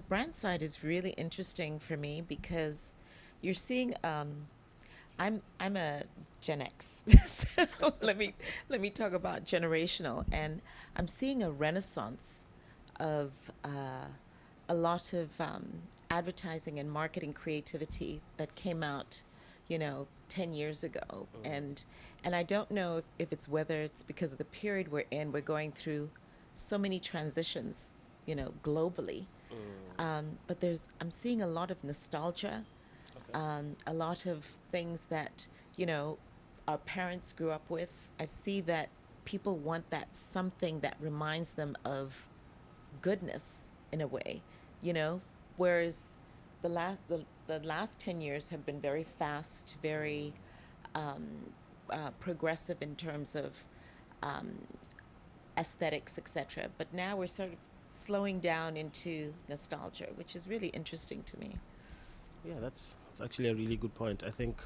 brand side is really interesting for me because you're seeing I'm a Gen X. So let me talk about generational, and I'm seeing a renaissance of a lot of advertising and marketing creativity that came out, 10 years ago. And I don't know if it's whether it's because of the period we're in, we're going through so many transitions, globally. But I'm seeing a lot of nostalgia, Okay. a lot of things that, our parents grew up with. I see that people want that something that reminds them of goodness in a way, you know, whereas the last 10 years have been very fast, very um, progressive in terms of um, aesthetics, etc. But now we're sort of slowing down into nostalgia, which is really interesting to me. Yeah, that's actually a really good point. I think,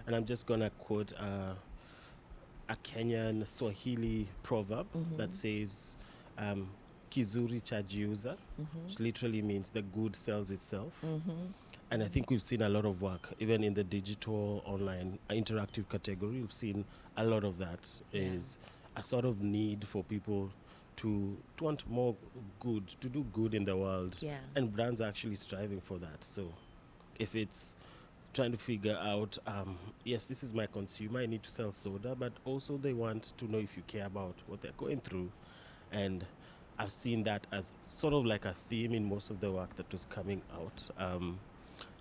and I'm just gonna quote a Kenyan Swahili proverb that Mm-hmm. says, um, "Kizuri chajiuza," Mm-hmm. which literally means the good sells itself. Mm-hmm. And I think we've seen a lot of work, even in the digital, online, interactive category. We've seen a lot of that Yeah. is a sort of need for people to want more good, to do good in the world, Yeah. and brands are actually striving for that. So if it's trying to figure out, yes, this is my consumer, I need to sell soda, but also they want to know if you care about what they're going through. And I've seen that as sort of like a theme in most of the work that was coming out.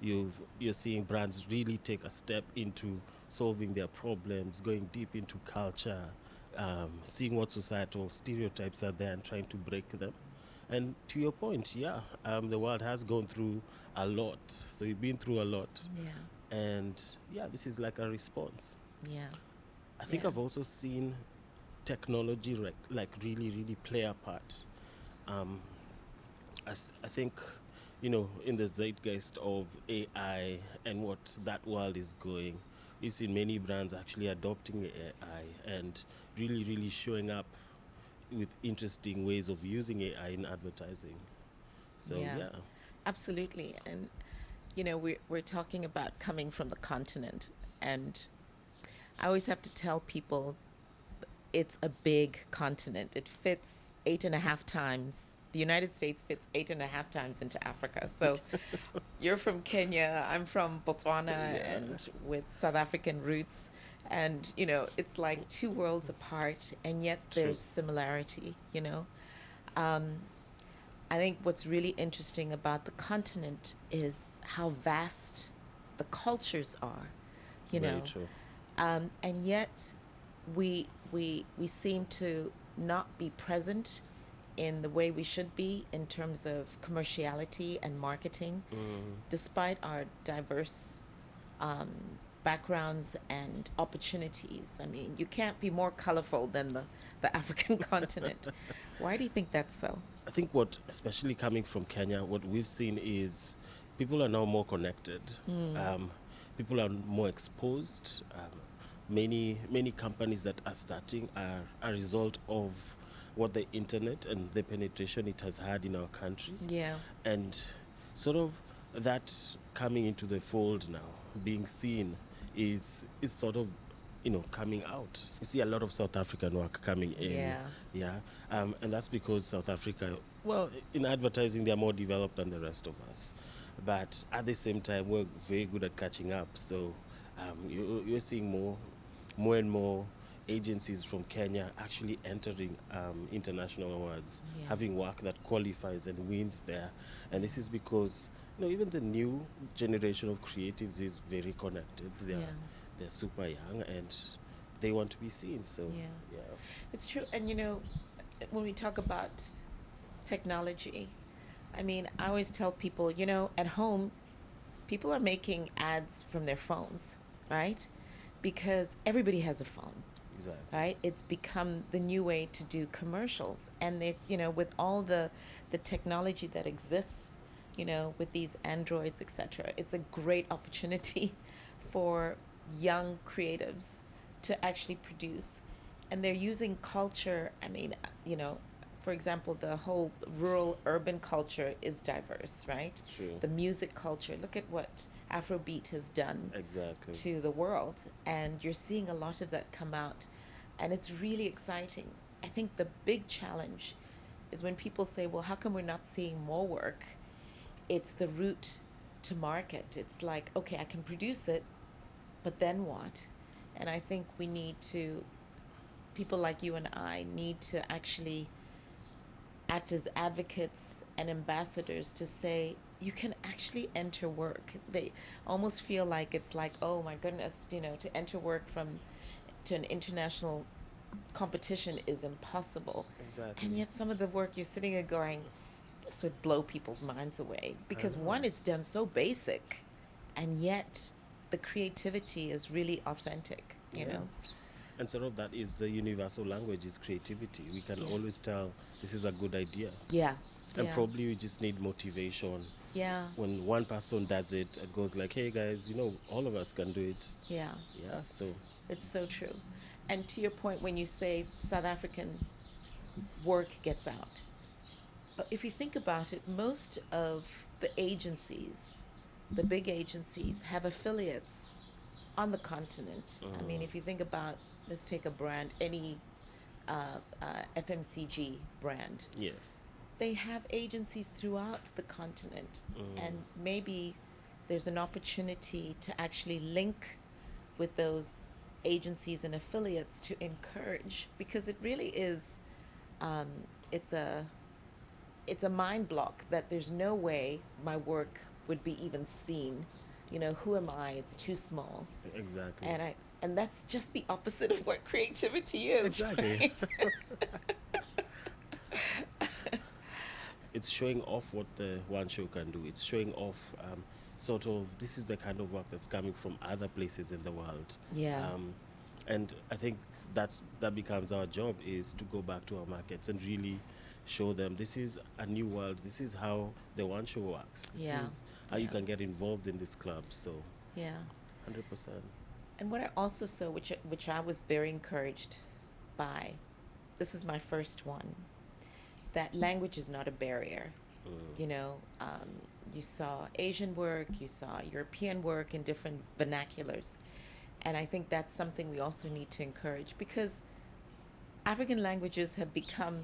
You're seeing brands really take a step into solving their problems, going deep into culture, seeing what societal stereotypes are there and trying to break them. And to your point, yeah, the world has gone through a lot. So we've been through a lot. Yeah. And yeah, this is like a response. Yeah. I think Yeah. I've also seen technology like really, really play a part. Um, I think, in the zeitgeist of AI and what that world is going, we've seen many brands actually adopting AI and really, really showing up with interesting ways of using AI in advertising. So, Yeah. yeah. Absolutely. And we're talking about coming from the continent, and I always have to tell people it's a big continent. It fits 8.5 times. The United States fits 8.5 times into Africa. So you're from Kenya, I'm from Botswana, Yeah, and with South African roots. And, it's like two worlds apart, and yet true. there's similarity. Um, I think what's really interesting about the continent is how vast the cultures are, you Very know. true. And yet we seem to not be present in the way we should be in terms of commerciality and marketing, Mm, despite our diverse um, backgrounds and opportunities. I mean, you can't be more colorful than the African continent. Why do you think that's so? I think what, especially coming from Kenya, what we've seen is people are now more connected. Mm, Um, People are more exposed. Many companies that are starting are a result of what the internet and the penetration it has had in our country, yeah, and sort of that coming into the fold now, being seen, is sort of coming out. You see a lot of South African work coming in, yeah, yeah, and that's because South Africa, well, in advertising they're more developed than the rest of us, but at the same time we're very good at catching up. So you're seeing more and more agencies from Kenya actually entering international awards, yeah, having work that qualifies and wins there. And yeah, this is because even the new generation of creatives is very connected. yeah, They're super young and they want to be seen. So yeah. yeah, It's true. And when we talk about technology, I mean, I always tell people, at home, people are making ads from their phones, right? Because everybody has a phone, exactly. right? It's become the new way to do commercials. And with all the technology that exists, with these androids, etc., it's a great opportunity for young creatives to actually produce. And they're using culture. I mean, for example, the whole rural urban culture is diverse, right? True. The music culture, look at what Afrobeat has done Exactly. to the world. And you're seeing a lot of that come out. And it's really exciting. I think the big challenge is when people say, well, how come we're not seeing more work? It's the route to market. It's like, okay, I can produce it, but then what? And I think we need to, people like you and I need to actually act as advocates and ambassadors to say, you can actually enter work. They almost feel like it's like, oh my goodness, you know, to enter work from to an international competition is impossible. Exactly. And yet some of the work you're sitting there going, this would blow people's minds away. Because one, it's done so basic, and yet the creativity is really authentic, you Yeah. know? And sort of that is the universal language is creativity. We can Yeah. always tell this is a good idea. Yeah. And Yeah. probably we just need motivation. Yeah. When one person does it, it goes like, hey guys, you know, all of us can do it. Yeah. Yeah, so It's so true. And to your point, when you say South African work gets out, if you think about it, most of the agencies, the big agencies, have affiliates on the continent. I mean, if you think about, let's take a brand, any FMCG brand, yes. they have agencies throughout the continent. And maybe there's an opportunity to actually link with those agencies and affiliates to encourage, because it really is, it's a mind block that there's no way my work would be even seen. You know, who am I? It's too small. Exactly. And that's just the opposite of what creativity is. Exactly. Right? It's showing off what the one show can do. It's showing off sort of this is the kind of work that's coming from other places in the world. Yeah. And I think that becomes our job, is to go back to our markets and really show them this is a new world. This is how the one show works. This Yeah. is how you Yeah. can get involved in this club. So Yeah. 100%. And what I also saw, which I was very encouraged by, this is my first one, that language is not a barrier. You know, you saw Asian work, you saw European work in different vernaculars. And I think that's something we also need to encourage, because African languages have become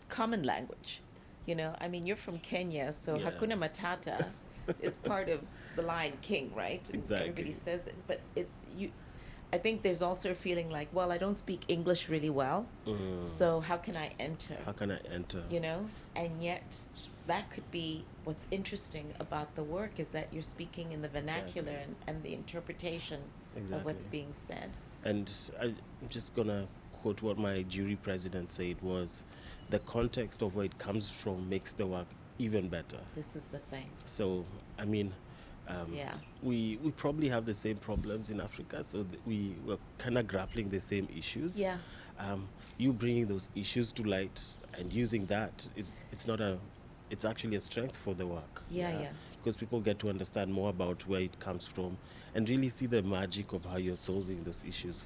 common language. You know, I mean, you're from Kenya, so Yeah. Hakuna Matata is part of the Lion King, right? And Exactly. everybody says it, but it's you. I think there's also a feeling like, well, I don't speak English really well, so how can I enter? How can I enter? You know, and yet that could be what's interesting about the work, is that you're speaking in the vernacular Exactly. and the interpretation of what's Exactly. being said. And I'm just gonna quote what my jury president said was, the context of where it comes from makes the work even better. This is the thing. So I mean, Yeah. we probably have the same problems in Africa, so we were kind of grappling the same issues. Yeah. You bringing those issues to light and using that is it's actually a strength for the work. Yeah. Because people get to understand more about where it comes from and really see the magic of how you're solving those issues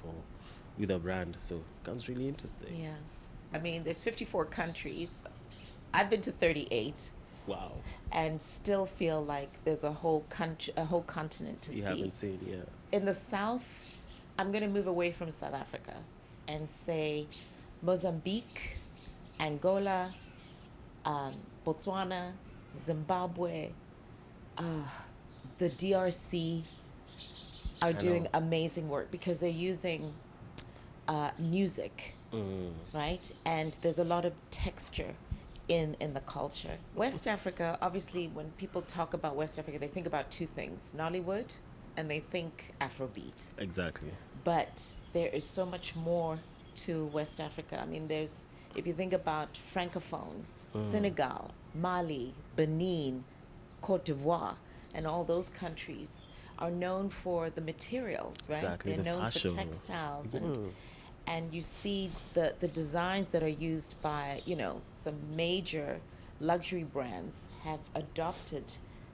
with a brand. So it becomes really interesting. Yeah. I mean, there's 54 countries. I've been to 38. Wow. And still feel like there's a whole country, a whole continent to You see. haven't seen, yeah. In the South, I'm going to move away from South Africa and say Mozambique, Angola, Botswana, Zimbabwe, the DRC are I doing know. amazing work, because they're using music, right? And there's a lot of texture in the culture. West Africa, obviously, when people talk about West Africa, they think about two things: Nollywood, and they think Afrobeat. Exactly. But there is so much more to West Africa. I mean, if you think about Francophone, Senegal, Mali, Benin, Cote d'Ivoire, and all those countries are known for the materials, right? Exactly, They're the known fashion. for textiles, and you see the designs that are used by, you know, some major luxury brands have adopted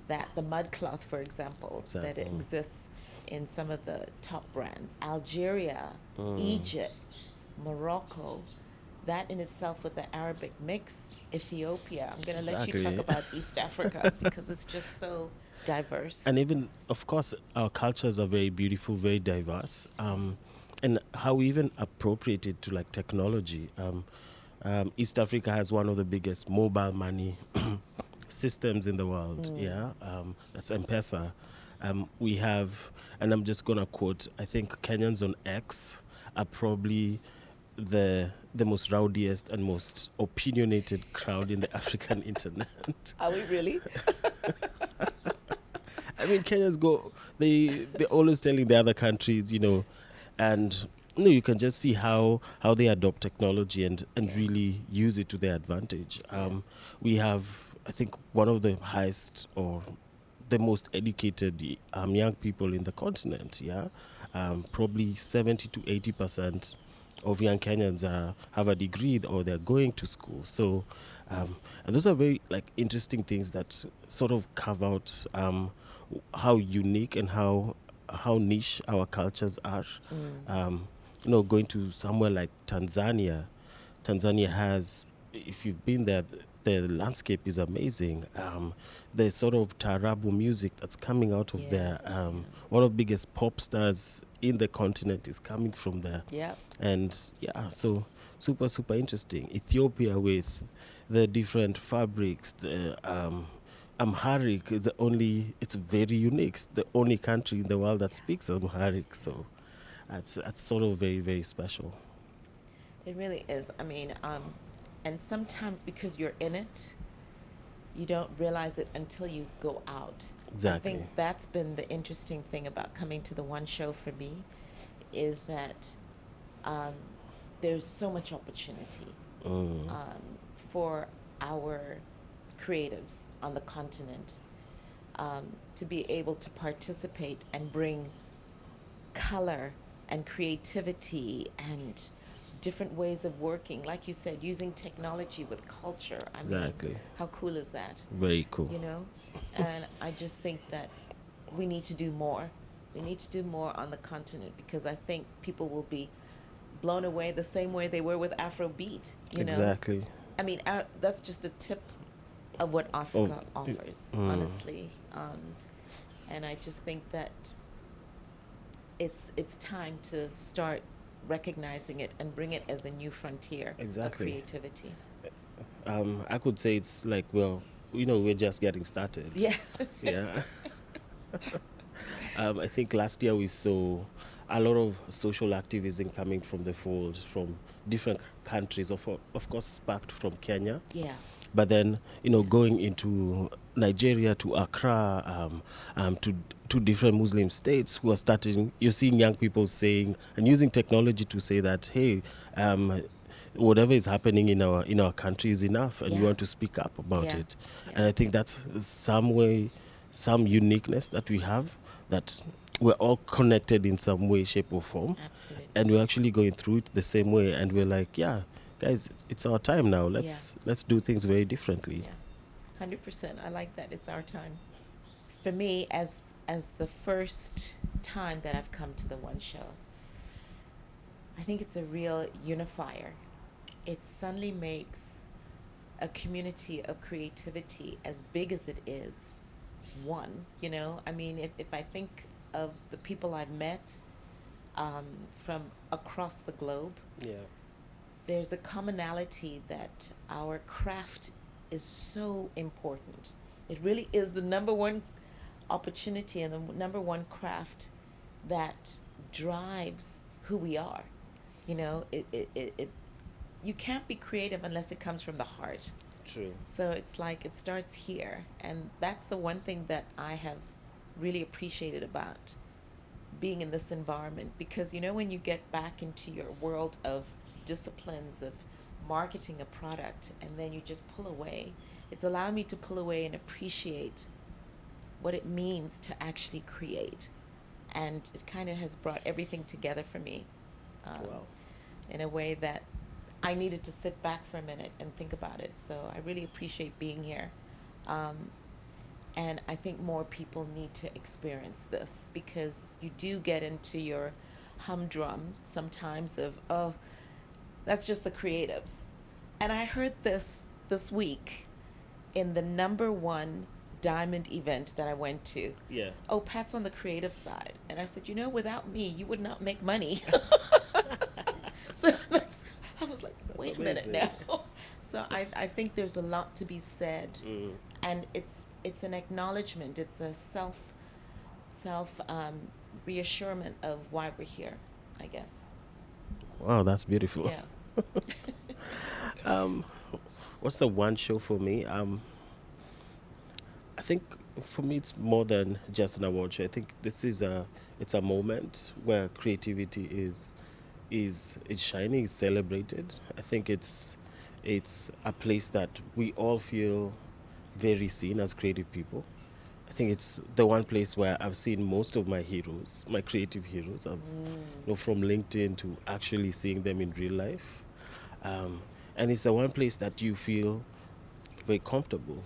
that. The mud cloth, for example, that exists in some of the top brands. Algeria, Egypt, Morocco, that in itself with the Arabic mix, Ethiopia. I'm going to let you talk Exactly. about East Africa because it's just so diverse. And even, of course, our cultures are very beautiful, very diverse, and how we even appropriate it to like technology. East Africa has one of the biggest mobile money systems in the world. Yeah, that's M-Pesa. We have, and I'm just gonna quote. I think Kenyans on X are probably the most rowdiest and most opinionated crowd in the African internet. Are we really? I mean, Kenyans go. They're always telling the other countries, and you can just see how they adopt technology and really use it to their advantage. Yes. We have, I think, one of the highest or the most educated young people in the continent. Yeah, probably 70 to 80% of young Kenyans have a degree or they're going to school. So, and those are very like interesting things that sort of carve out how unique and how niche our cultures are. Going to somewhere like Tanzania. Tanzania has, if you've been there, the landscape is amazing. The sort of taarabu music that's coming out of there. Yes. Yeah. One of the biggest pop stars in the continent is coming from there. Yeah. And yeah, so super, super interesting. Ethiopia with the different fabrics, the Amharic is it's very unique. It's the only country in the world that speaks Amharic. So that's sort of very, very special. It really is. I mean, and sometimes because you're in it, you don't realize it until you go out. Exactly. I think that's been the interesting thing about coming to the one show for me, is that um, there's so much opportunity for our creatives on the continent to be able to participate and bring color and creativity and different ways of working, like you said, using technology with culture. I Exactly. mean, how cool is that? Very cool. You know? And I just think that we need to do more. We need to do more on the continent because I think people will be blown away the same way they were with Afrobeat. You know? Exactly. I mean, that's just a tip of what Africa offers, honestly. And I just think that it's time to start recognizing it and bring it as a new frontier Exactly. of creativity. I could say it's like, well, we're just getting started. Yeah. Yeah. I think last year we saw a lot of social activism coming from the fold from different countries, of course, sparked from Kenya. Yeah. But then, going into Nigeria, to Accra, to different Muslim states who are starting, you're seeing young people saying and using technology to say that, hey, whatever is happening in our country is enough, and we Yeah. want to speak up about Yeah. it. Yeah. And I think that's some uniqueness that we have, that we're all connected in some way, shape, or form, Absolutely. and we're actually going through it the same way, and we're like, yeah, guys, it's our time now. Let's do things very differently. Yeah. 100%. I like that. It's our time. For me, as the first time that I've come to the one show, I think it's a real unifier. It suddenly makes a community of creativity as big as it is one. I mean, if I think of the people I've met from across the globe, Yeah. there's a commonality that our craft is so important. It really is the number one opportunity and the number one craft that drives who we are. It you can't be creative unless it comes from the heart. True. So it's like it starts here. And that's the one thing that I have really appreciated about being in this environment. Because, when you get back into your world of disciplines of marketing a product and then you just pull away, it's allowed me to pull away and appreciate what it means to actually create. And it kind of has brought everything together for me Wow. in a way that I needed to sit back for a minute and think about it. So I really appreciate being here. And I think more people need to experience this because you do get into your humdrum sometimes of, oh, That's just the creatives. And I heard this week in the number one diamond event that I went to. Yeah. Oh, Pat's on the creative side. And I said, without me, you would not make money. So I was like, That's wait a minute amazing. now. So I think there's a lot to be said. Mm. And it's an acknowledgement. It's a self reassurement of why we're here, I guess. Wow, that's beautiful. Yeah. Um, what's the one show for me? I think for me it's more than just an award show. I think this is it's a moment where creativity is shining, is celebrated. I think it's a place that we all feel very seen as creative people. I think it's the one place where I've seen most of my heroes, my creative heroes. From LinkedIn to actually seeing them in real life. Um, and it's the one place that you feel very comfortable.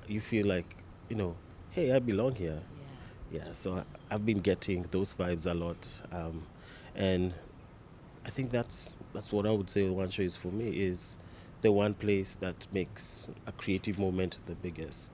You feel like, hey, I belong here. Yeah, so I've been getting those vibes a lot. And I think that's what I would say one show is for me, is the one place that makes a creative moment the biggest.